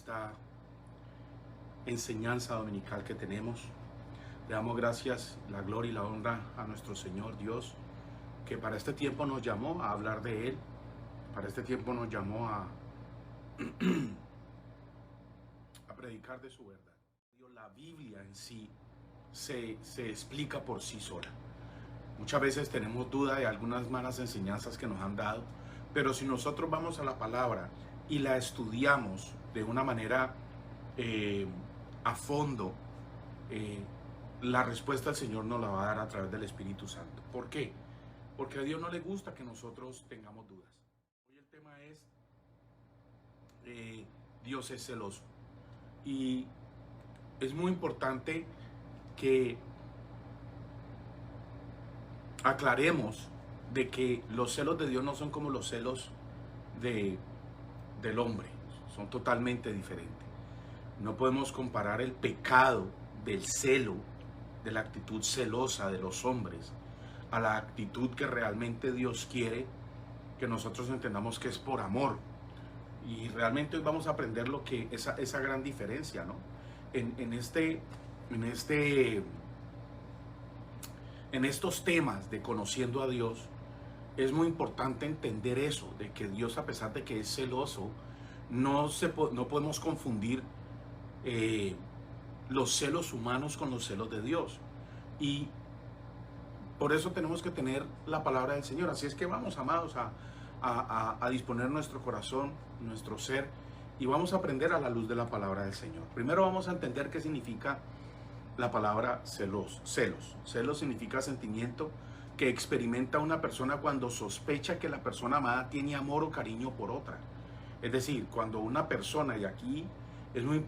esta enseñanza dominical que tenemos. Le damos gracias, la gloria y la honra a nuestro Señor Dios, que para este tiempo nos llamó a hablar de Él, para este tiempo nos llamó a predicar de su verdad. La Biblia en sí se explica por sí sola. Muchas veces tenemos duda de algunas malas enseñanzas que nos han dado, pero si nosotros vamos a la palabra y la estudiamos de una manera a fondo, la respuesta al Señor nos la va a dar a través del Espíritu Santo. ¿Por qué? Porque a Dios no le gusta que nosotros tengamos dudas. Hoy el tema es Dios es celoso. Y es muy importante que aclaremos de que los celos de Dios no son como los celos del hombre, son totalmente diferentes. No podemos comparar el pecado del celo, de la actitud celosa de los hombres, a la actitud que realmente Dios quiere que nosotros entendamos que es por amor. Y realmente hoy vamos a aprender lo que esa gran diferencia, ¿no? En estos temas de conociendo a Dios, es muy importante entender eso, de que Dios, a pesar de que es celoso, no podemos confundir los celos humanos con los celos de Dios. Y por eso tenemos que tener la palabra del Señor. Así es que vamos, amados, a disponer nuestro corazón, nuestro ser, y vamos a aprender a la luz de la palabra del Señor. Primero vamos a entender qué significa la palabra celos. Celos significa sentimiento que experimenta una persona cuando sospecha que la persona amada tiene amor o cariño por otra. Es decir, cuando una persona, y aquí es muy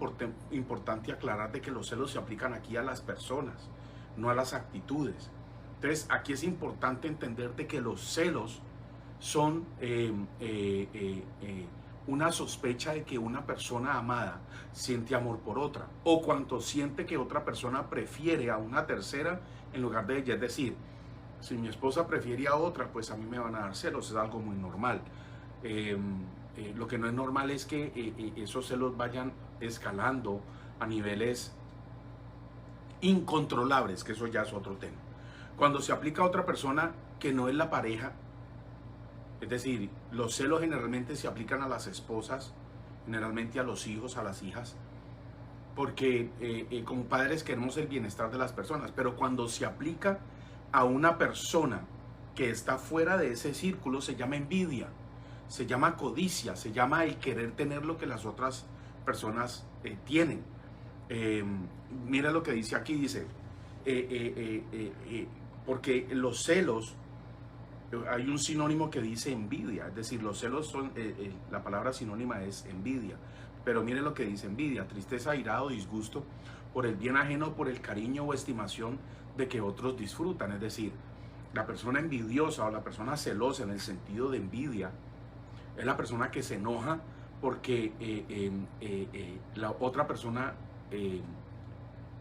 importante aclarar de que los celos se aplican aquí a las personas, no a las actitudes. Entonces, aquí es importante entender de que los celos son una sospecha de que una persona amada siente amor por otra, o cuando siente que otra persona prefiere a una tercera en lugar de ella. Es decir, si mi esposa prefiere a otra, pues a mí me van a dar celos, es algo muy normal. Lo que no es normal es que esos celos vayan escalando a niveles incontrolables, que eso ya es otro tema. Cuando se aplica a otra persona que no es la pareja, es decir, los celos generalmente se aplican a las esposas, generalmente a los hijos, a las hijas, porque como padres queremos el bienestar de las personas, pero cuando se aplica a una persona que está fuera de ese círculo, se llama envidia, se llama codicia, se llama el querer tener lo que las otras personas tienen. Mira lo que dice aquí, dice, porque los celos, hay un sinónimo que dice envidia, es decir, los celos son, la palabra sinónima es envidia, pero miren lo que dice envidia: tristeza, irado, disgusto por el bien ajeno, por el cariño o estimación de que otros disfrutan. Es decir, la persona envidiosa o la persona celosa en el sentido de envidia es la persona que se enoja porque la otra persona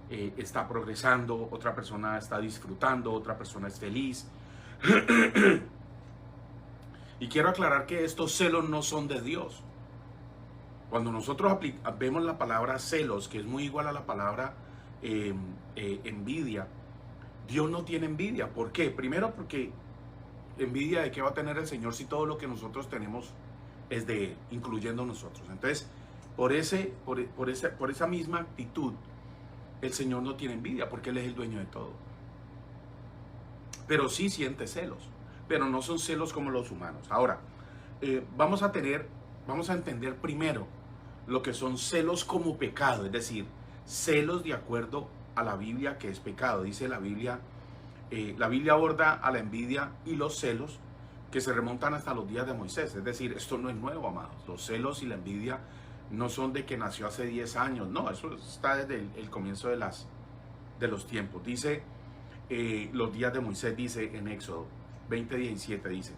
está progresando, otra persona está disfrutando, otra persona es feliz. Y quiero aclarar que estos celos no son de Dios. Cuando nosotros vemos la palabra celos, que es muy igual a la palabra envidia, Dios no tiene envidia. ¿Por qué? Primero, porque envidia de qué va a tener el Señor si todo lo que nosotros tenemos es de Él, incluyendo nosotros. Entonces, por esa misma actitud, el Señor no tiene envidia, porque Él es el dueño de todo. Pero sí siente celos, pero no son celos como los humanos. Ahora, vamos a entender primero lo que son celos como pecado, es decir, celos de acuerdo a la Biblia, que es pecado. Dice la Biblia aborda a la envidia y los celos que se remontan hasta los días de Moisés. Es decir, esto no es nuevo, amados. Los celos y la envidia no son de que nació hace 10 años, no, eso está desde el comienzo de los tiempos. Dice, los días de Moisés, dice en Éxodo 20:17, dice: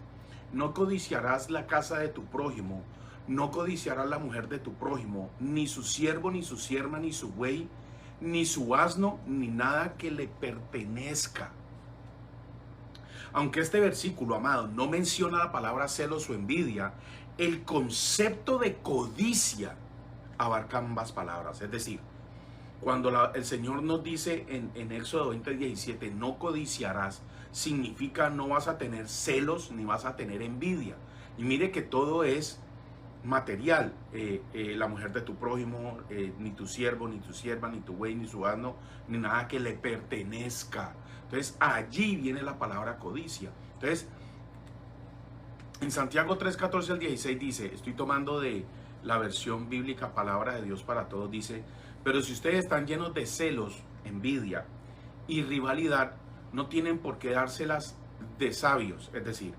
no codiciarás la casa de tu prójimo, no codiciarás la mujer de tu prójimo, ni su siervo, ni su sierva, ni su buey, ni su asno, ni nada que le pertenezca. Aunque este versículo, amado, no menciona la palabra celos o envidia, el concepto de codicia abarca ambas palabras. Es decir, cuando el Señor nos dice en Éxodo 20:17, no codiciarás, significa no vas a tener celos ni vas a tener envidia. Y mire que todo es material, la mujer de tu prójimo, ni tu siervo, ni tu sierva, ni tu buey, ni su asno, ni nada que le pertenezca. Entonces allí viene la palabra codicia. Entonces en Santiago 3:14 al 16 dice, estoy tomando de la versión bíblica Palabra de Dios para Todos, dice, pero si ustedes están llenos de celos, envidia y rivalidad, no tienen por qué dárselas de sabios. Es decir,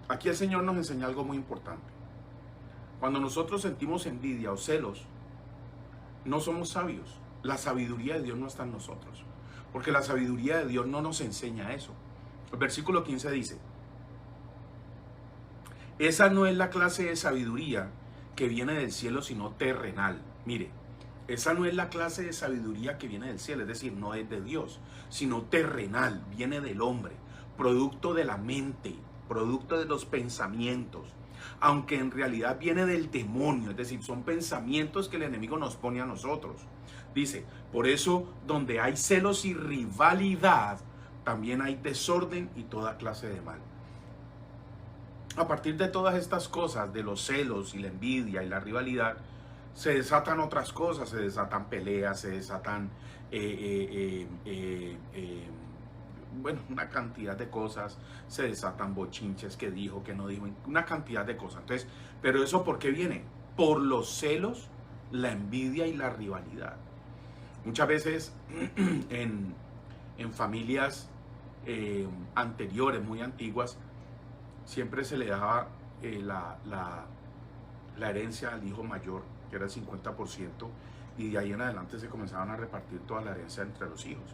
aquí el Señor nos enseña algo muy importante. Cuando nosotros sentimos envidia o celos, no somos sabios. La sabiduría de Dios no está en nosotros, porque la sabiduría de Dios no nos enseña eso. El versículo 15 dice, esa no es la clase de sabiduría que viene del cielo, sino terrenal. Mire, esa no es la clase de sabiduría que viene del cielo, es decir, no es de Dios, sino terrenal, viene del hombre, producto de la mente, producto de los pensamientos, aunque en realidad viene del demonio, es decir, son pensamientos que el enemigo nos pone a nosotros. Dice, por eso donde hay celos y rivalidad, también hay desorden y toda clase de mal. A partir de todas estas cosas, de los celos y la envidia y la rivalidad, se desatan otras cosas, se desatan peleas, se desatan, bueno, una cantidad de cosas, se desatan bochinches, que dijo, que no dijo, una cantidad de cosas. Entonces, pero eso ¿por qué viene? Por los celos, la envidia y la rivalidad. Muchas veces en familias anteriores, muy antiguas, siempre se le daba la herencia al hijo mayor, que era el 50%, y de ahí en adelante se comenzaban a repartir toda la herencia entre los hijos.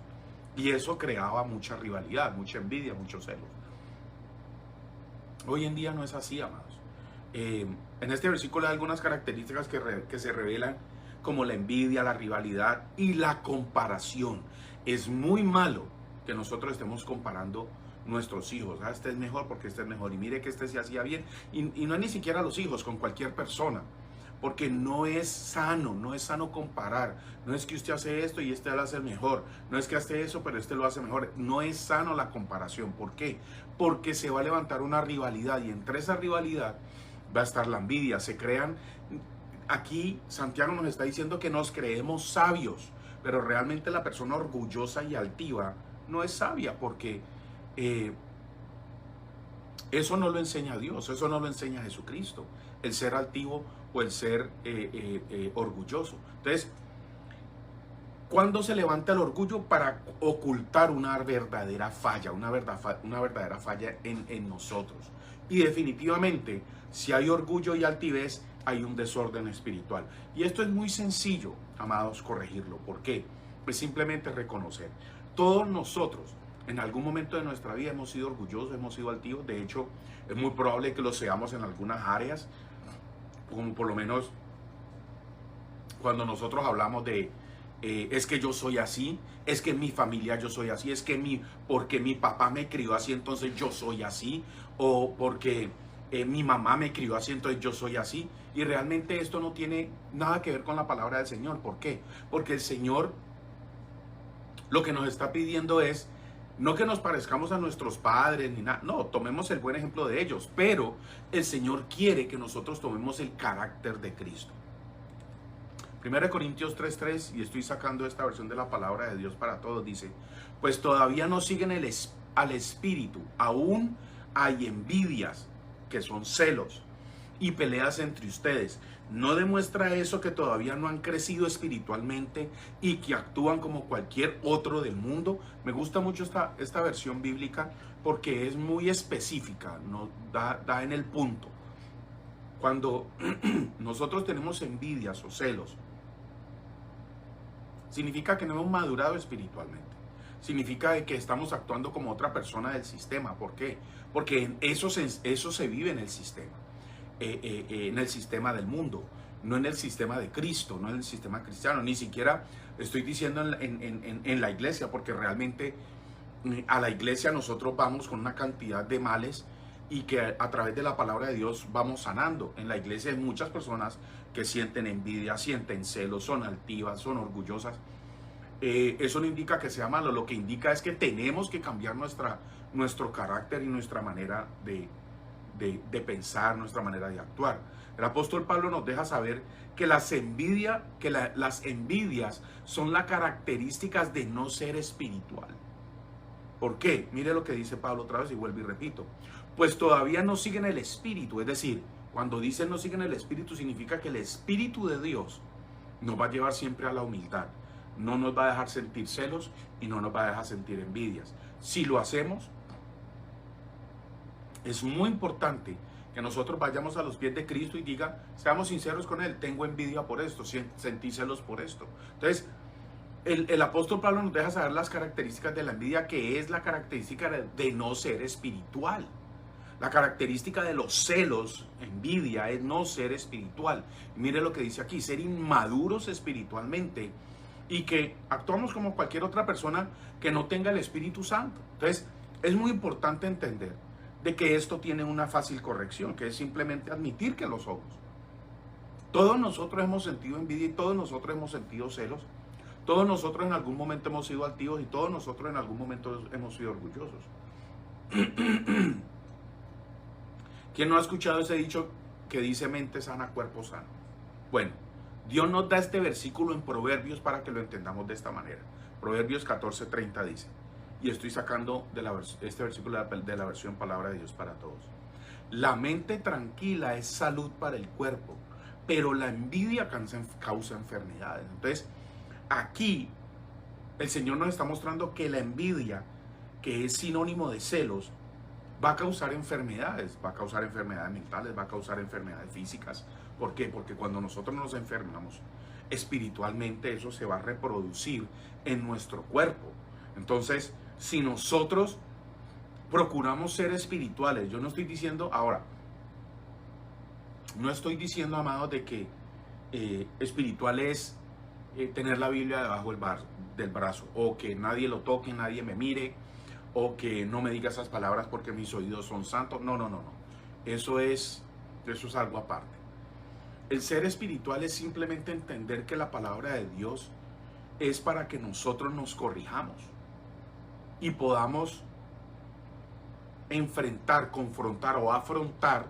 Y eso creaba mucha rivalidad, mucha envidia, muchos celos. Hoy en día no es así, amados. En este versículo hay algunas características que se revelan, como la envidia, la rivalidad y la comparación. Es muy malo que nosotros estemos comparando nuestros hijos. Ah, este es mejor porque este es mejor, y mire que este se hacía bien, y no es ni siquiera los hijos, con cualquier persona, porque no es sano comparar. No es que usted hace esto y este lo hace mejor, no es que hace eso pero este lo hace mejor. No es sano la comparación. ¿Por qué? Porque se va a levantar una rivalidad, y entre esa rivalidad va a estar la envidia. Se crean, aquí Santiago nos está diciendo que nos creemos sabios, pero realmente la persona orgullosa y altiva no es sabia, porque eso no lo enseña Dios, eso no lo enseña Jesucristo, el ser altivo o el ser orgulloso. Entonces, ¿cuándo se levanta el orgullo? Para ocultar una verdadera falla, una verdadera falla en nosotros. Y definitivamente, si hay orgullo y altivez, hay un desorden espiritual. Y esto es muy sencillo, amados, corregirlo. ¿Por qué? Pues simplemente reconocer. Todos nosotros, en algún momento de nuestra vida, hemos sido orgullosos, hemos sido altivos. De hecho, es muy probable que lo seamos en algunas áreas, como por lo menos cuando nosotros hablamos de es que yo soy así, es que en mi familia yo soy así, es que porque mi papá me crió así, entonces yo soy así, o porque mi mamá me crió así, entonces yo soy así. Y realmente esto no tiene nada que ver con la palabra del Señor. ¿Por qué? Porque el Señor lo que nos está pidiendo es no que nos parezcamos a nuestros padres ni nada, no, tomemos el buen ejemplo de ellos, pero el Señor quiere que nosotros tomemos el carácter de Cristo. 1 Corintios 3:3, y estoy sacando esta versión de la palabra de Dios para todos, dice, pues todavía no siguen al Espíritu, aún hay envidias, que son celos, y peleas entre ustedes. ¿No demuestra eso que todavía no han crecido espiritualmente y que actúan como cualquier otro del mundo? Me gusta mucho esta versión bíblica porque es muy específica, nos da en el punto. Cuando nosotros tenemos envidias o celos, significa que no hemos madurado espiritualmente. Significa que estamos actuando como otra persona del sistema. ¿Por qué? Porque eso se vive en el sistema. En el sistema del mundo, no en el sistema de Cristo, no en el sistema cristiano. Ni siquiera estoy diciendo en la iglesia, porque realmente a la iglesia nosotros vamos con una cantidad de males y que a través de la palabra de Dios vamos sanando. En la iglesia hay muchas personas que sienten envidia, sienten celos, son altivas, son orgullosas. Eso no indica que sea malo, lo que indica es que tenemos que cambiar nuestro carácter y nuestra manera de pensar, nuestra manera de actuar. El apóstol Pablo nos deja saber que las envidias son las características de no ser espiritual. ¿Por qué? Mire lo que dice Pablo otra vez y vuelvo y repito. Pues todavía no siguen el espíritu, es decir, cuando dicen no siguen el espíritu significa que el espíritu de Dios nos va a llevar siempre a la humildad. No nos va a dejar sentir celos y no nos va a dejar sentir envidias. Si lo hacemos, es muy importante que nosotros vayamos a los pies de Cristo y diga, seamos sinceros con Él, tengo envidia por esto, sentí celos por esto. Entonces, el apóstol Pablo nos deja saber las características de la envidia, que es la característica de no ser espiritual. La característica de los celos, envidia, es no ser espiritual. Y mire lo que dice aquí, ser inmaduros espiritualmente y que actuamos como cualquier otra persona que no tenga el Espíritu Santo. Entonces, es muy importante entender de que esto tiene una fácil corrección, que es simplemente admitir que lo somos. Todos nosotros hemos sentido envidia y todos nosotros hemos sentido celos. Todos nosotros en algún momento hemos sido altivos y todos nosotros en algún momento hemos sido orgullosos. ¿Quién no ha escuchado ese dicho que dice mente sana, cuerpo sano? Bueno, Dios nos da este versículo en Proverbios para que lo entendamos de esta manera. Proverbios 14:30 dice, y estoy sacando este versículo de la versión Palabra de Dios para Todos. La mente tranquila es salud para el cuerpo, pero la envidia causa enfermedades. Entonces, aquí el Señor nos está mostrando que la envidia, que es sinónimo de celos, va a causar enfermedades mentales, va a causar enfermedades físicas. ¿Por qué? Porque cuando nosotros nos enfermamos espiritualmente, eso se va a reproducir en nuestro cuerpo. Entonces, si nosotros procuramos ser espirituales, yo no estoy diciendo, ahora, no estoy diciendo, amados, de que espiritual es tener la Biblia debajo del brazo, o que nadie lo toque, nadie me mire, o que no me diga esas palabras porque mis oídos son santos. No. Eso es algo aparte. El ser espiritual es simplemente entender que la palabra de Dios es para que nosotros nos corrijamos y podamos enfrentar, confrontar o afrontar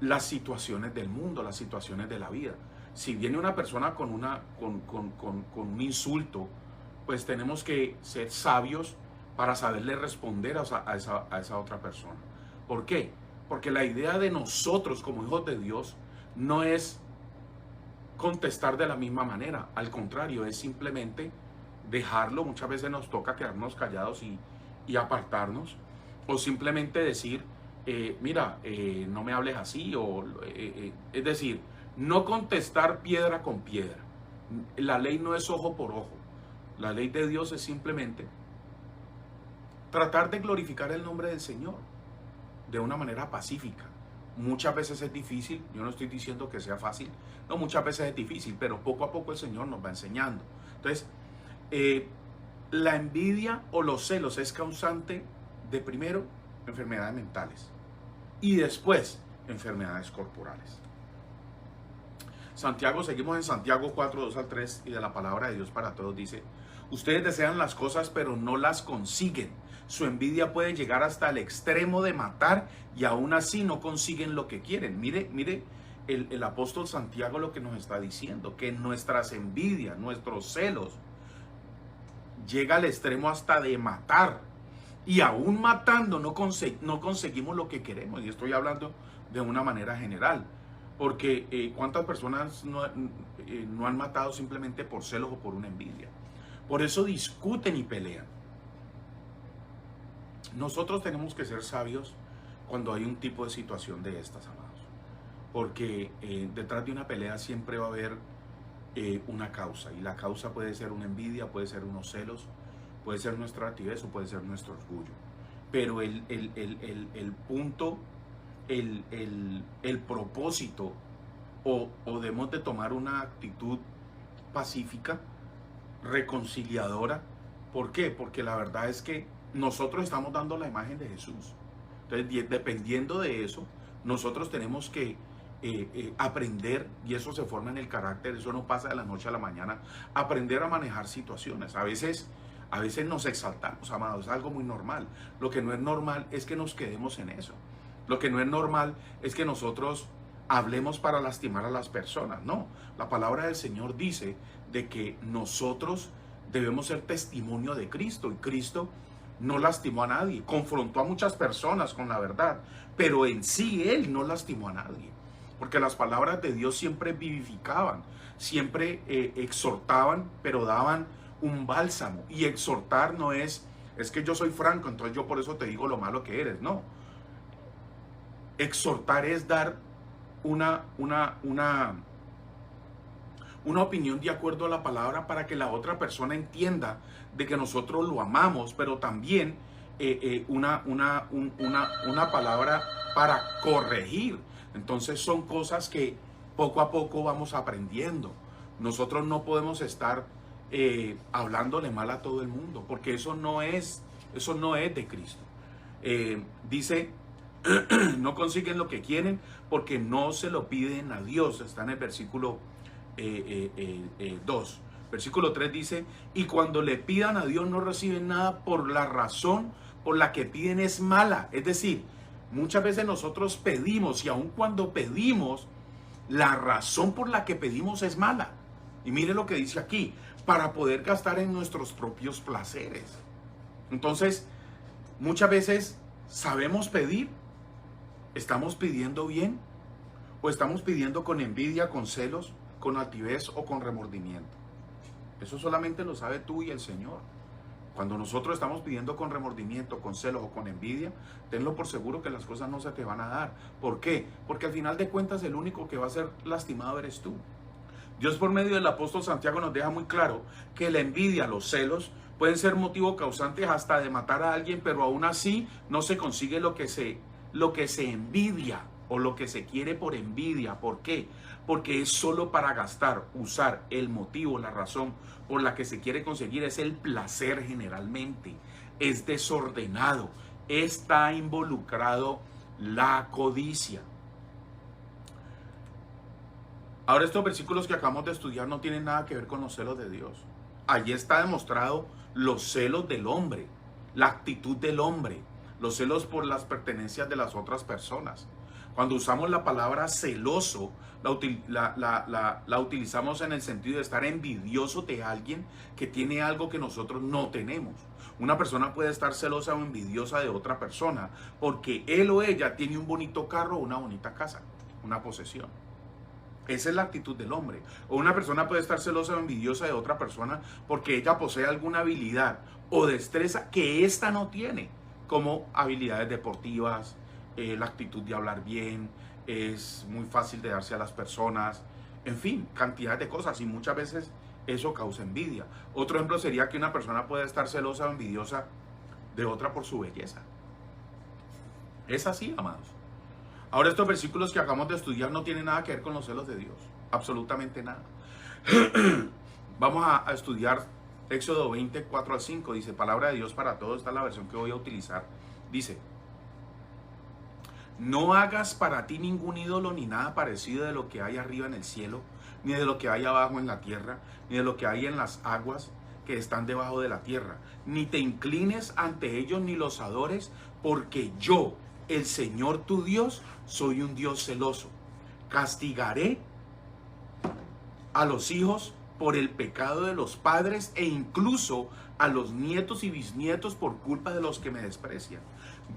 las situaciones del mundo, las situaciones de la vida. Si viene una persona con un insulto, pues tenemos que ser sabios para saberle responder a esa otra persona. ¿Por qué? Porque la idea de nosotros como hijos de Dios no es contestar de la misma manera. Al contrario, es simplemente dejarlo. Muchas veces nos toca quedarnos callados y apartarnos. O simplemente decir, mira, no me hables así. Es decir, no contestar piedra con piedra. La ley no es ojo por ojo. La ley de Dios es simplemente tratar de glorificar el nombre del Señor de una manera pacífica. Muchas veces es difícil, yo no estoy diciendo que sea fácil, no, muchas veces es difícil, pero poco a poco el Señor nos va enseñando. Entonces, la envidia o los celos es causante de, primero, enfermedades mentales y después enfermedades corporales. Seguimos en Santiago 4:2-3 y de la palabra de Dios para todos dice, ustedes desean las cosas pero no las consiguen. Su envidia puede llegar hasta el extremo de matar y aún así no consiguen lo que quieren. Mire el apóstol Santiago lo que nos está diciendo, que nuestras envidias, nuestros celos, llega al extremo hasta de matar. Y aún matando no conseguimos lo que queremos. Y estoy hablando de una manera general. Porque ¿cuántas personas no han matado simplemente por celos o por una envidia? Por eso discuten y pelean. Nosotros tenemos que ser sabios cuando hay un tipo de situación de estas, amados. Porque detrás de una pelea siempre va a haber una causa. Y la causa puede ser una envidia, puede ser unos celos, puede ser nuestra altivez o puede ser nuestro orgullo. Pero el punto, el propósito, o debemos de tomar una actitud pacífica, reconciliadora. ¿Por qué? Porque la verdad es que nosotros estamos dando la imagen de Jesús. Entonces, dependiendo de eso, nosotros tenemos que aprender, y eso se forma en el carácter, eso no pasa de la noche a la mañana, aprender a manejar situaciones. A veces nos exaltamos, amados, es algo muy normal. Lo que no es normal es que nos quedemos en eso. Lo que no es normal es que nosotros hablemos para lastimar a las personas. No, la palabra del Señor dice de que nosotros debemos ser testimonio de Cristo, y Cristo no lastimó a nadie, confrontó a muchas personas con la verdad, pero en sí Él no lastimó a nadie, porque las palabras de Dios siempre vivificaban, siempre exhortaban, pero daban un bálsamo. Y exhortar no es que yo soy franco, entonces yo por eso te digo lo malo que eres. No, exhortar es dar una opinión de acuerdo a la palabra, para que la otra persona entienda de que nosotros lo amamos, pero también una palabra para corregir. Entonces son cosas que poco a poco vamos aprendiendo. Nosotros no podemos estar hablándole mal a todo el mundo, porque eso no es de Cristo. Dice, no consiguen lo que quieren porque no se lo piden a Dios. Está en el versículo 2. Versículo 3 dice, y cuando le pidan a Dios no reciben nada por la razón por la que piden es mala. Es decir, muchas veces nosotros pedimos, y aun cuando pedimos, la razón por la que pedimos es mala. Y mire lo que dice aquí, para poder gastar en nuestros propios placeres. Entonces, muchas veces sabemos pedir, ¿estamos pidiendo bien? ¿O estamos pidiendo con envidia, con celos, con altivez o con remordimiento? Eso solamente lo sabe tú y el Señor. Cuando nosotros estamos pidiendo con remordimiento, con celos o con envidia, tenlo por seguro que las cosas no se te van a dar. ¿Por qué? Porque al final de cuentas el único que va a ser lastimado eres tú. Dios, por medio del apóstol Santiago, nos deja muy claro que la envidia, los celos, pueden ser motivo causante hasta de matar a alguien, pero aún así no se consigue lo que se envidia o lo que se quiere por envidia. ¿Por qué? Porque es solo para gastar, usar el motivo, la razón por la que se quiere conseguir es el placer generalmente. Es desordenado, está involucrado la codicia. Ahora, estos versículos que acabamos de estudiar no tienen nada que ver con los celos de Dios. Allí está demostrado los celos del hombre, la actitud del hombre, los celos por las pertenencias de las otras personas. Cuando usamos la palabra celoso, la utilizamos en el sentido de estar envidioso de alguien que tiene algo que nosotros no tenemos. Una persona puede estar celosa o envidiosa de otra persona porque él o ella tiene un bonito carro o una bonita casa, una posesión. Esa es la actitud del hombre. O una persona puede estar celosa o envidiosa de otra persona porque ella posee alguna habilidad o destreza que ésta no tiene, como habilidades deportivas, la actitud de hablar bien, es muy fácil de darse a las personas, en fin, cantidad de cosas, y muchas veces eso causa envidia. Otro ejemplo sería que una persona puede estar celosa o envidiosa de otra por su belleza. Es así, amados. Ahora, estos versículos que acabamos de estudiar no tienen nada que ver con los celos de Dios, absolutamente nada. Vamos a estudiar Éxodo 20, 4 al 5, dice, palabra de Dios para todos, esta es la versión que voy a utilizar. Dice, no hagas para ti ningún ídolo ni nada parecido de lo que hay arriba en el cielo, ni de lo que hay abajo en la tierra, ni de lo que hay en las aguas que están debajo de la tierra. Ni te inclines ante ellos ni los adores, porque yo, el Señor tu Dios, soy un Dios celoso. Castigaré a los hijos por el pecado de los padres e incluso a los nietos y bisnietos por culpa de los que me desprecian.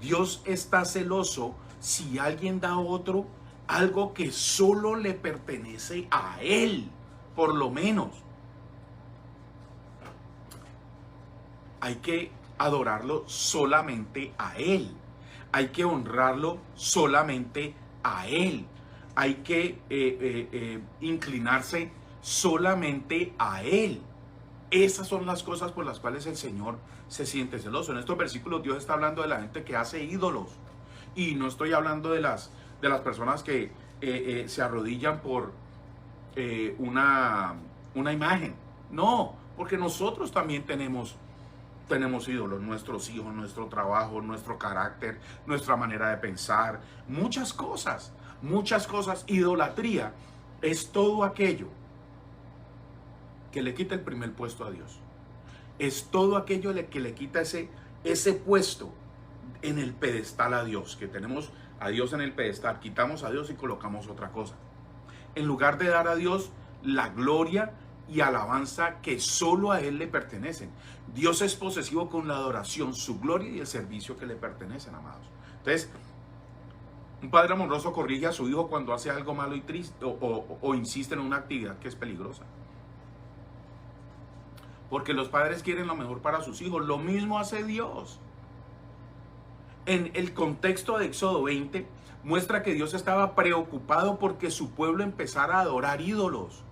Dios está celoso si alguien da a otro algo que solo le pertenece a él, por lo menos. Hay que adorarlo solamente a él. Hay que honrarlo solamente a él. Hay que inclinarse solamente a él. Esas son las cosas por las cuales el Señor se siente celoso. En estos versículos Dios está hablando de la gente que hace ídolos. Y no estoy hablando de las personas que se arrodillan por una imagen. No, porque nosotros también tenemos ídolos, nuestros hijos, nuestro trabajo, nuestro carácter, nuestra manera de pensar, muchas cosas. muchas cosas. Idolatría es todo aquello que le quita el primer puesto a Dios. Es todo aquello que le quita ese puesto en el pedestal a Dios, que tenemos a Dios en el pedestal, quitamos a Dios y colocamos otra cosa. En lugar de dar a Dios la gloria y alabanza que solo a Él le pertenecen. Dios es posesivo con la adoración, su gloria y el servicio que le pertenecen, amados. Entonces, un padre amoroso corrige a su hijo cuando hace algo malo y triste o insiste en una actividad que es peligrosa. Porque los padres quieren lo mejor para sus hijos. Lo mismo hace Dios. En el contexto de Éxodo 20, muestra que Dios estaba preocupado porque su pueblo empezara a adorar ídolos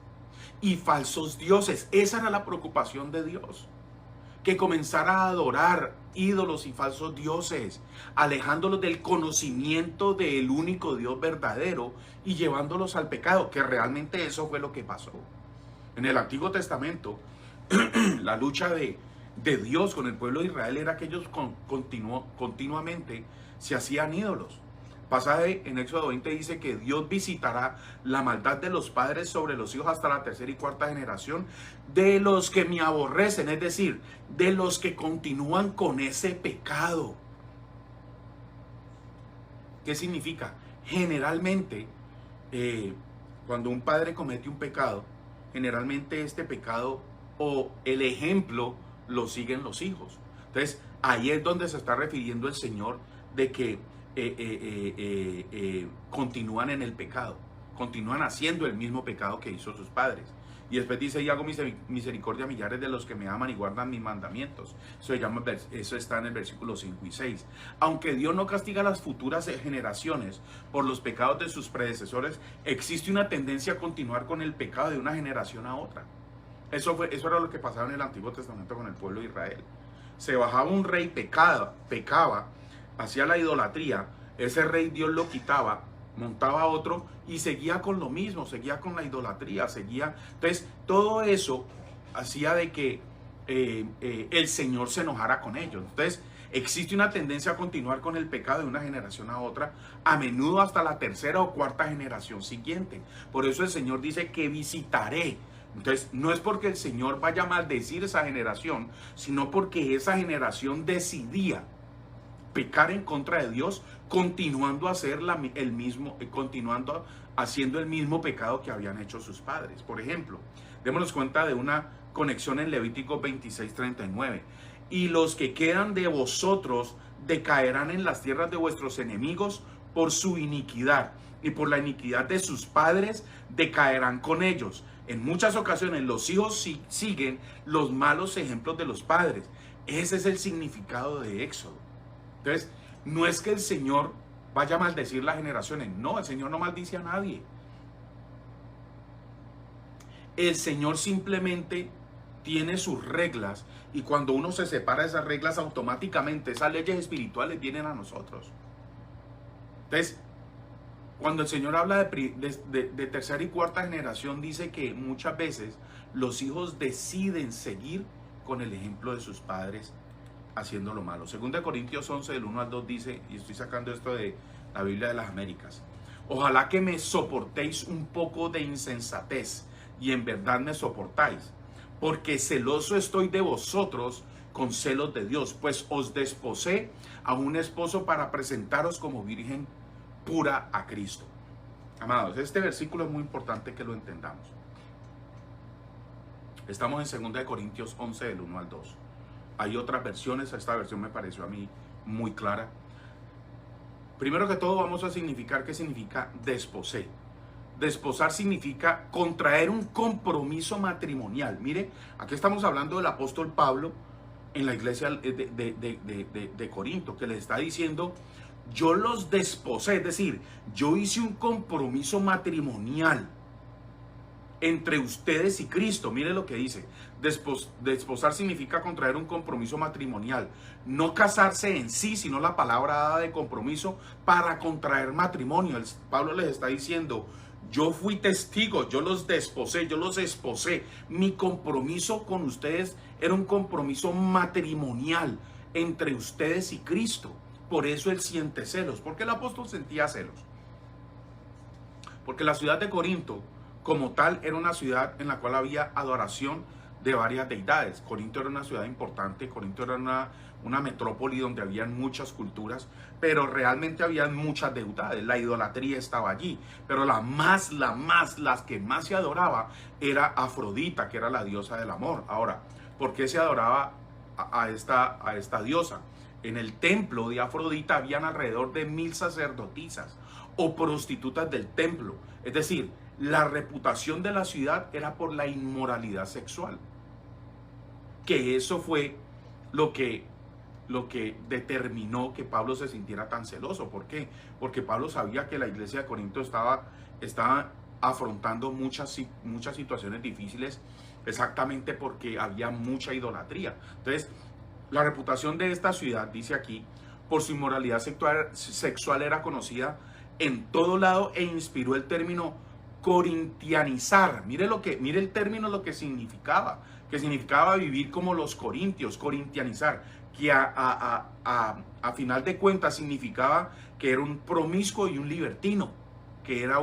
y falsos dioses. Esa era la preocupación de Dios. Que comenzara a adorar ídolos y falsos dioses, alejándolos del conocimiento del único Dios verdadero y llevándolos al pecado, que realmente eso fue lo que pasó. En el Antiguo Testamento, la lucha de Dios con el pueblo de Israel era que ellos continuamente se hacían ídolos. Pasaje en Éxodo 20 dice que Dios visitará la maldad de los padres sobre los hijos hasta la tercera y cuarta generación de los que me aborrecen, es decir, de los que continúan con ese pecado. ¿Qué significa? Generalmente, cuando un padre comete un pecado, generalmente este pecado o el ejemplo lo siguen los hijos. Entonces, ahí es donde se está refiriendo el Señor de que continúan en el pecado, continúan haciendo el mismo pecado que hizo sus padres. Y después dice, y hago misericordia a millares de los que me aman y guardan mis mandamientos. Eso está en el versículo 5 y 6. Aunque Dios no castiga a las futuras generaciones por los pecados de sus predecesores, existe una tendencia a continuar con el pecado de una generación a otra. Eso era lo que pasaba en el Antiguo Testamento con el pueblo de Israel. Se bajaba un rey, pecaba, hacía la idolatría, ese rey Dios lo quitaba, montaba otro y seguía con lo mismo, seguía con la idolatría, seguía. Entonces, todo eso hacía de que el Señor se enojara con ellos. Entonces, existe una tendencia a continuar con el pecado de una generación a otra, a menudo hasta la tercera o cuarta generación siguiente. Por eso el Señor dice que visitaré. Entonces, no es porque el Señor vaya a maldecir esa generación, sino porque esa generación decidía pecar en contra de Dios, continuando haciendo el mismo pecado que habían hecho sus padres. Por ejemplo, démonos cuenta de una conexión en Levítico 26:39. Y los que quedan de vosotros decaerán en las tierras de vuestros enemigos por su iniquidad, y por la iniquidad de sus padres decaerán con ellos. En muchas ocasiones los hijos siguen los malos ejemplos de los padres. Ese es el significado de Éxodo. Entonces, no es que el Señor vaya a maldecir las generaciones. No, el Señor no maldice a nadie. El Señor simplemente tiene sus reglas, y cuando uno se separa de esas reglas, automáticamente esas leyes espirituales vienen a nosotros. Entonces, cuando el Señor habla de tercera y cuarta generación, dice que muchas veces los hijos deciden seguir con el ejemplo de sus padres haciendo lo malo. Segunda de Corintios 11, del 1 al 2 dice, y estoy sacando esto de la Biblia de las Américas: ojalá que me soportéis un poco de insensatez, y en verdad me soportáis, porque celoso estoy de vosotros con celos de Dios, pues os desposé a un esposo para presentaros como virgen pura a Cristo. Amados, este versículo es muy importante que lo entendamos. Estamos en segunda de Corintios 11, del 1 al 2. Hay otras versiones, esta versión me pareció a mí muy clara. Primero que todo vamos a significar qué significa desposé. Desposar significa contraer un compromiso matrimonial. Mire, aquí estamos hablando del apóstol Pablo en la iglesia de Corinto, que le está diciendo, yo los desposé, es decir, yo hice un compromiso matrimonial entre ustedes y Cristo. Mire lo que dice. Desposar significa contraer un compromiso matrimonial. No casarse en sí, sino la palabra dada de compromiso para contraer matrimonio. Pablo les está diciendo, yo fui testigo, yo los desposé, yo los esposé. Mi compromiso con ustedes era un compromiso matrimonial entre ustedes y Cristo. Por eso él siente celos, porque el apóstol sentía celos. Porque la ciudad de Corinto, como tal, era una ciudad en la cual había adoración de varias deidades. Corinto era una ciudad importante, Corinto era una metrópoli donde habían muchas culturas, pero realmente habían muchas deidades. La idolatría estaba allí, pero las que más se adoraba era Afrodita, que era la diosa del amor. Ahora, ¿por qué se adoraba a esta diosa? En el templo de Afrodita habían alrededor de 1000 sacerdotisas o prostitutas del templo. Es decir, la reputación de la ciudad era por la inmoralidad sexual. Que eso fue lo que determinó que Pablo se sintiera tan celoso. ¿Por qué? Porque Pablo sabía que la iglesia de Corinto estaba afrontando muchas situaciones difíciles, exactamente porque había mucha idolatría. Entonces, la reputación de esta ciudad, dice aquí, por su inmoralidad sexual era conocida en todo lado e inspiró el término corintianizar. Mire el término, lo que significaba vivir como los corintios, corintianizar, que a final de cuentas significaba que era un promiscuo y un libertino, que era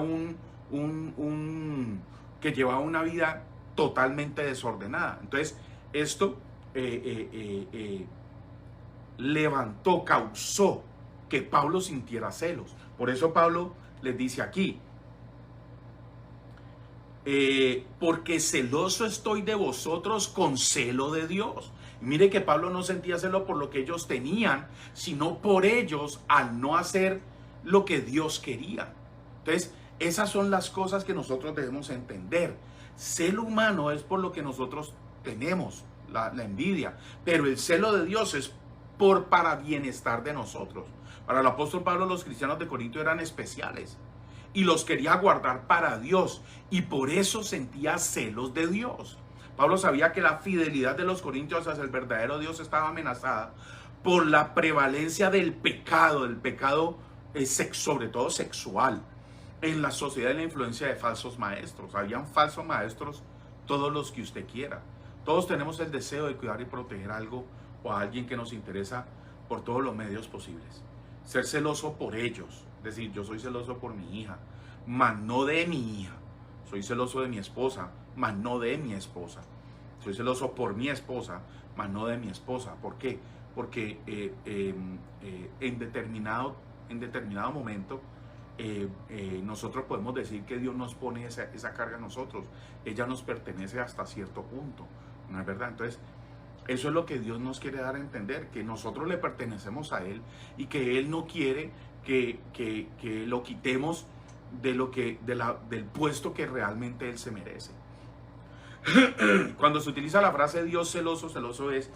que llevaba una vida totalmente desordenada. Entonces, esto causó que Pablo sintiera celos. Por eso Pablo les dice aquí, porque celoso estoy de vosotros con celo de Dios. Y mire que Pablo no sentía celo por lo que ellos tenían, sino por ellos al no hacer lo que Dios quería. Entonces, esas son las cosas que nosotros debemos entender. Celo humano es por lo que nosotros tenemos, la envidia, pero el celo de Dios es para bienestar de nosotros. Para el apóstol Pablo, los cristianos de Corinto eran especiales y los quería guardar para Dios, y por eso sentía celos de Dios. Pablo sabía que la fidelidad de los corintios hacia el verdadero Dios estaba amenazada por la prevalencia del pecado sobre todo sexual, en la sociedad y la influencia de falsos maestros. Habían falsos maestros, todos los que usted quiera. Todos tenemos el deseo de cuidar y proteger algo o a alguien que nos interesa por todos los medios posibles. Ser celoso por ellos, es decir, yo soy celoso por mi hija, mas no de mi hija. Soy celoso de mi esposa, mas no de mi esposa. Soy celoso por mi esposa, mas no de mi esposa. ¿Por qué? Porque en determinado momento nosotros podemos decir que Dios nos pone esa carga a nosotros. Ella nos pertenece hasta cierto punto, ¿no es verdad? Entonces, eso es lo que Dios nos quiere dar a entender, que nosotros le pertenecemos a Él y que Él no quiere que lo quitemos del puesto que realmente Él se merece. Cuando se utiliza la frase Dios celoso es,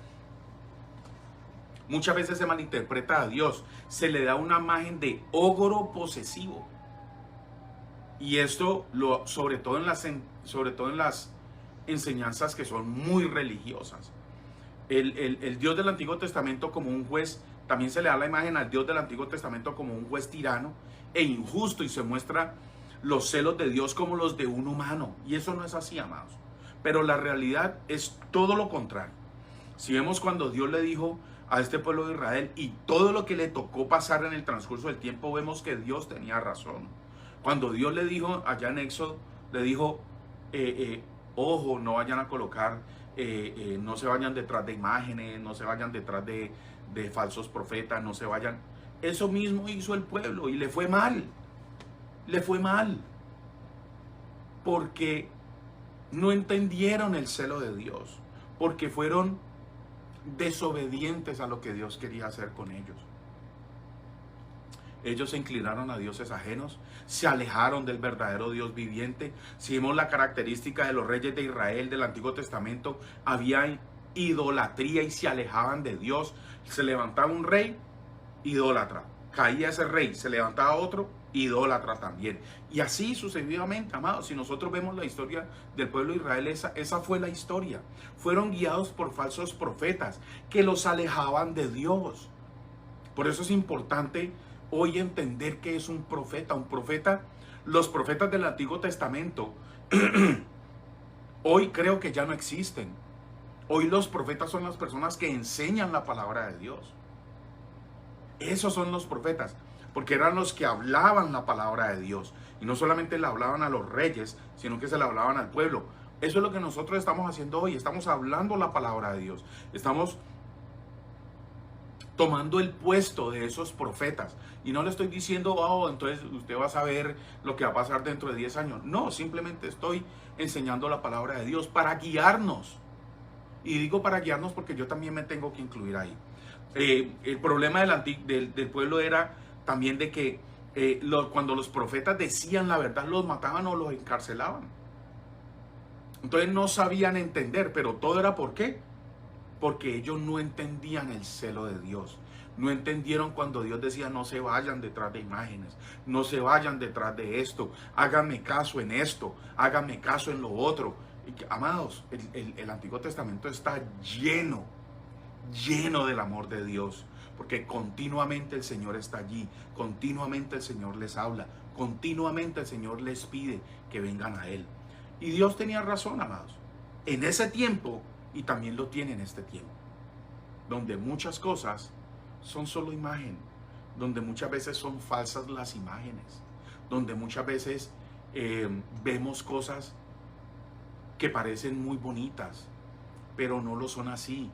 muchas veces se malinterpreta a Dios, se le da una imagen de ogro posesivo. Y esto sobre todo en las enseñanzas que son muy religiosas. El Dios del Antiguo Testamento como un juez, también se le da la imagen al Dios del Antiguo Testamento como un juez tirano e injusto, y se muestra los celos de Dios como los de un humano. Y eso no es así, amados. Pero la realidad es todo lo contrario. Si vemos cuando Dios le dijo a este pueblo de Israel y todo lo que le tocó pasar en el transcurso del tiempo, vemos que Dios tenía razón. Cuando Dios le dijo allá en Éxodo, le dijo, ojo, no vayan a colocar, no se vayan detrás de imágenes, no se vayan detrás de falsos profetas, no se vayan. Eso mismo hizo el pueblo y le fue mal. Le fue mal. Porque no entendieron el celo de Dios. Porque fueron desobedientes a lo que Dios quería hacer con ellos. Ellos se inclinaron a dioses ajenos, se alejaron del verdadero Dios viviente. Si vemos la característica de los reyes de Israel del Antiguo Testamento, había idolatría y se alejaban de Dios. Se levantaba un rey, idólatra. Caía ese rey, se levantaba otro, idólatra también. Y así sucesivamente, amados. Si nosotros vemos la historia del pueblo de Israel, esa fue la historia. Fueron guiados por falsos profetas que los alejaban de Dios. Por eso es importante hoy entender qué es un profeta. Un profeta, los profetas del Antiguo Testamento, hoy creo que ya no existen. Hoy los profetas son las personas que enseñan la palabra de Dios. Esos son los profetas. porque eran los que hablaban la palabra de Dios. Y no solamente la hablaban a los reyes, sino que se la hablaban al pueblo. Eso es lo que nosotros estamos haciendo hoy. Estamos hablando la palabra de Dios. Estamos tomando el puesto de esos profetas. Y no le estoy diciendo, oh, entonces usted va a saber lo que va a pasar dentro de 10 años. No, simplemente estoy enseñando la palabra de Dios para guiarnos. Y digo para guiarnos porque yo también me tengo que incluir ahí. El problema del pueblo era también de que cuando los profetas decían la verdad, los mataban o los encarcelaban. Entonces no sabían entender, pero todo era ¿por qué? Porque ellos no entendían el celo de Dios. No entendieron cuando Dios decía, no se vayan detrás de imágenes, no se vayan detrás de esto, háganme caso en esto, háganme caso en lo otro. Amados, el Antiguo Testamento está lleno del amor de Dios, porque continuamente el Señor está allí, continuamente el Señor les habla, continuamente el Señor les pide que vengan a Él. Y Dios tenía razón, amados, en ese tiempo, y también lo tiene en este tiempo, donde muchas cosas son solo imagen, donde muchas veces son falsas las imágenes, donde muchas veces vemos cosas que parecen muy bonitas, pero no lo son así.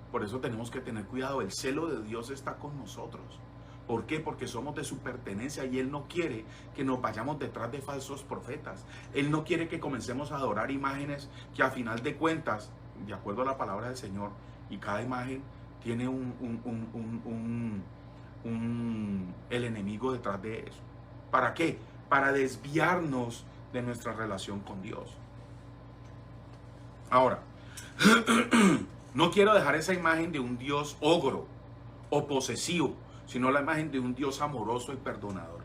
Por eso tenemos que tener cuidado. El celo de Dios está con nosotros. ¿Por qué? Porque somos de su pertenencia y Él no quiere que nos vayamos detrás de falsos profetas. Él no quiere que comencemos a adorar imágenes que a final de cuentas, de acuerdo a la palabra del Señor, y cada imagen tiene el enemigo detrás de eso. ¿Para qué? Para desviarnos de nuestra relación con Dios. Ahora, no quiero dejar esa imagen de un Dios ogro o posesivo, sino la imagen de un Dios amoroso y perdonador.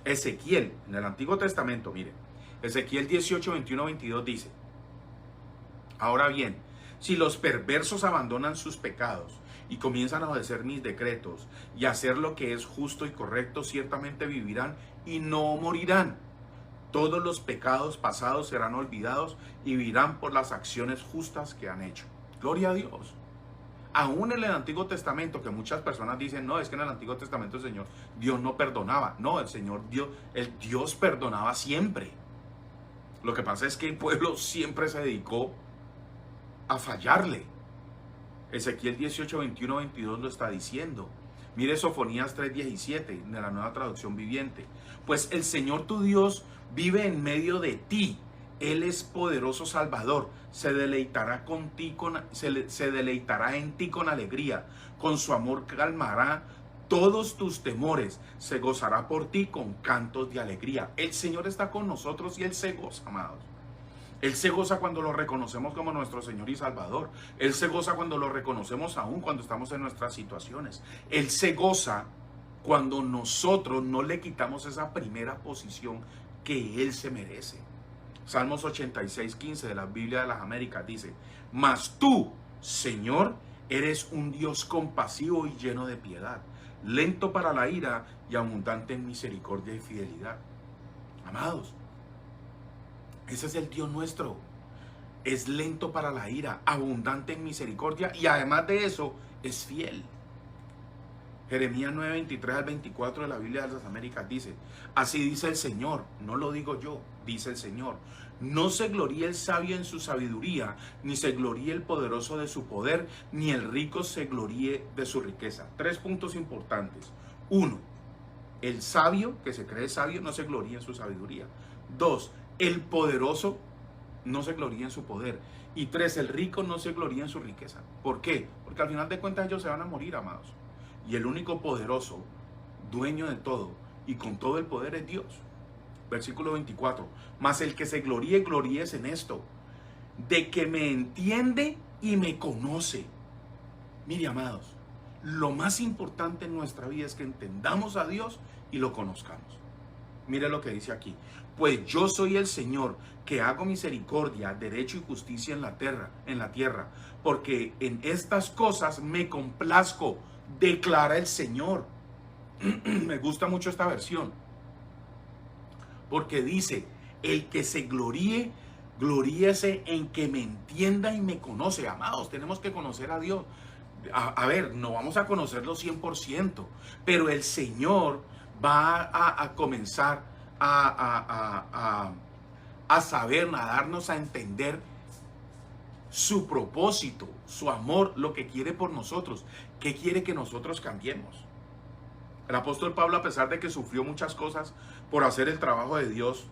Ezequiel, en el Antiguo Testamento, miren, Ezequiel 18, 21, 22 dice, ahora bien, si los perversos abandonan sus pecados y comienzan a obedecer mis decretos y a hacer lo que es justo y correcto, ciertamente vivirán y no morirán. Todos los pecados pasados serán olvidados y vivirán por las acciones justas que han hecho. Gloria a Dios. Aún en el Antiguo Testamento, que muchas personas dicen, no, es que en el Antiguo Testamento el Señor, Dios no perdonaba. No, el Dios perdonaba siempre. Lo que pasa es que el pueblo siempre se dedicó a fallarle. Ezequiel 18, 21, 22 lo está diciendo. Mire Sofonías 3, 17 de la Nueva Traducción Viviente. Pues el Señor tu Dios vive en medio de ti. Él es poderoso Salvador. Se deleitará en ti con alegría. Con su amor calmará todos tus temores. Se gozará por ti con cantos de alegría. El Señor está con nosotros y Él se goza, amados. Él se goza cuando lo reconocemos como nuestro Señor y Salvador. Él se goza cuando lo reconocemos aún cuando estamos en nuestras situaciones. Él se goza cuando nosotros no le quitamos esa primera posición que Él se merece. Salmos 86, 15 de la Biblia de las Américas dice, mas tú, Señor, eres un Dios compasivo y lleno de piedad, lento para la ira y abundante en misericordia y fidelidad. Amados, ese es el Dios nuestro. Es lento para la ira, abundante en misericordia y además de eso es fiel. Jeremías 9, 23 al 24 de la Biblia de las Américas dice, así dice el Señor, no lo digo yo, dice el Señor, no se gloríe el sabio en su sabiduría, ni se gloríe el poderoso de su poder, ni el rico se gloríe de su riqueza. 3 puntos importantes. 1, el sabio, que se cree sabio, no se gloríe en su sabiduría. 2, el poderoso no se gloría en su poder. Y 3, el rico no se gloría en su riqueza. ¿Por qué? Porque al final de cuentas ellos se van a morir, amados. Y el único poderoso, dueño de todo y con todo el poder es Dios. Versículo 24. Mas el que se gloríe, gloríese en esto, de que me entiende y me conoce. Mire, amados, lo más importante en nuestra vida es que entendamos a Dios y lo conozcamos. Mire lo que dice aquí. Pues yo soy el Señor, que hago misericordia, derecho y justicia en la tierra, porque en estas cosas me complazco, declara el Señor. Me gusta mucho esta versión, porque dice, el que se gloríe, gloríese en que me entienda y me conoce. Amados, tenemos que conocer a Dios. A ver, no vamos a conocerlo 100%, pero el Señor va a comenzar a saber, a darnos a entender su propósito, su amor, lo que quiere por nosotros, qué quiere que nosotros cambiemos. El apóstol Pablo, a pesar de que sufrió muchas cosas por hacer el trabajo de Dios,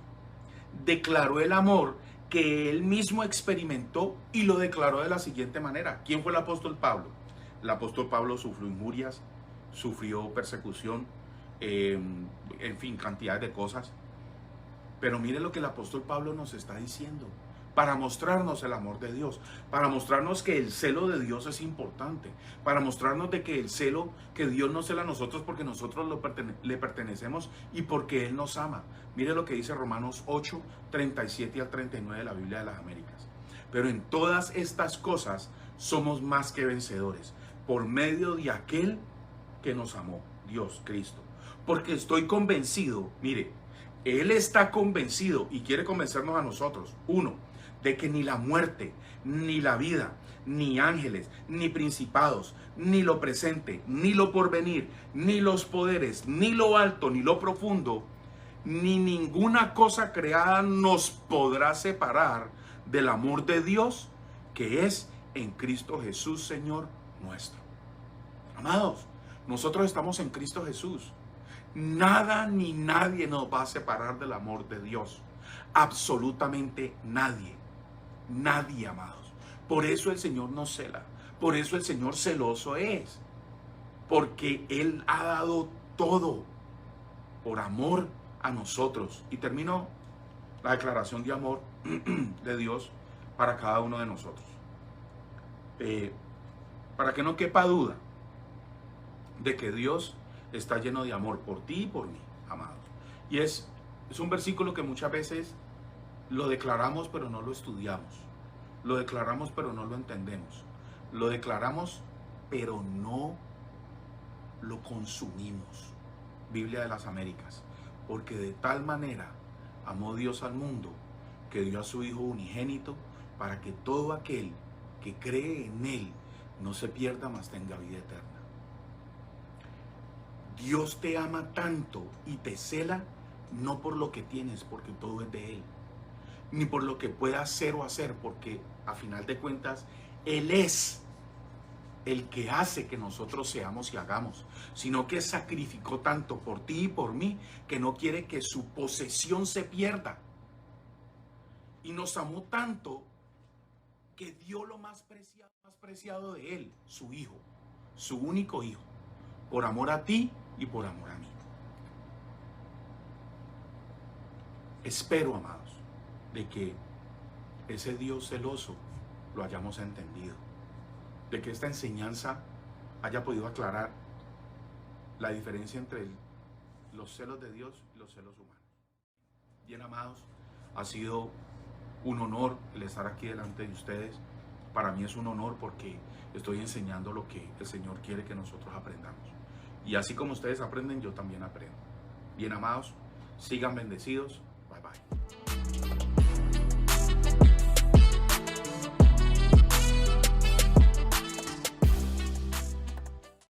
declaró el amor que él mismo experimentó y lo declaró de la siguiente manera. ¿Quién fue el apóstol Pablo? El apóstol Pablo sufrió injurias, sufrió persecución, en fin, cantidad de cosas. Pero mire lo que el apóstol Pablo nos está diciendo, para mostrarnos el amor de Dios, para mostrarnos que el celo de Dios es importante, para mostrarnos de que el celo, que Dios nos cela a nosotros porque nosotros le pertenecemos y porque Él nos ama. Mire lo que dice Romanos 8, 37 al 39 de la Biblia de las Américas. Pero en todas estas cosas somos más que vencedores, por medio de aquel que nos amó, Dios, Cristo. Porque estoy convencido, mire, Él está convencido y quiere convencernos a nosotros, uno, de que ni la muerte, ni la vida, ni ángeles, ni principados, ni lo presente, ni lo porvenir, ni los poderes, ni lo alto, ni lo profundo, ni ninguna cosa creada nos podrá separar del amor de Dios que es en Cristo Jesús, Señor nuestro. Amados, nosotros estamos en Cristo Jesús. Nada ni nadie nos va a separar del amor de Dios. Absolutamente nadie. Nadie, amados. Por eso el Señor nos cela. Por eso el Señor celoso es. Porque Él ha dado todo por amor a nosotros. Y termino la declaración de amor de Dios para cada uno de nosotros. Para que no quepa duda de que Dios está lleno de amor por ti y por mí, amados. Y es un versículo que muchas veces lo declaramos pero no lo estudiamos. Lo declaramos pero no lo entendemos. Lo declaramos pero no lo consumimos. Biblia de las Américas. Porque de tal manera amó Dios al mundo que dio a su Hijo unigénito para que todo aquel que cree en Él no se pierda, mas tenga vida eterna. Dios te ama tanto y te cela no por lo que tienes, porque todo es de Él, ni por lo que puedas ser o hacer, porque a final de cuentas Él es el que hace que nosotros seamos y hagamos, sino que sacrificó tanto por ti y por mí que no quiere que su posesión se pierda. Y nos amó tanto que dio lo más preciado de Él, su Hijo, su único Hijo, por amor a ti y por amor a mí. Espero, amados, de que ese Dios celoso lo hayamos entendido, de que esta enseñanza haya podido aclarar la diferencia entre los celos de Dios y los celos humanos. Bien, amados, ha sido un honor el estar aquí delante de ustedes. Para mí es un honor porque estoy enseñando lo que el Señor quiere que nosotros aprendamos. Y así como ustedes aprenden, yo también aprendo. Bien, amados, sigan bendecidos.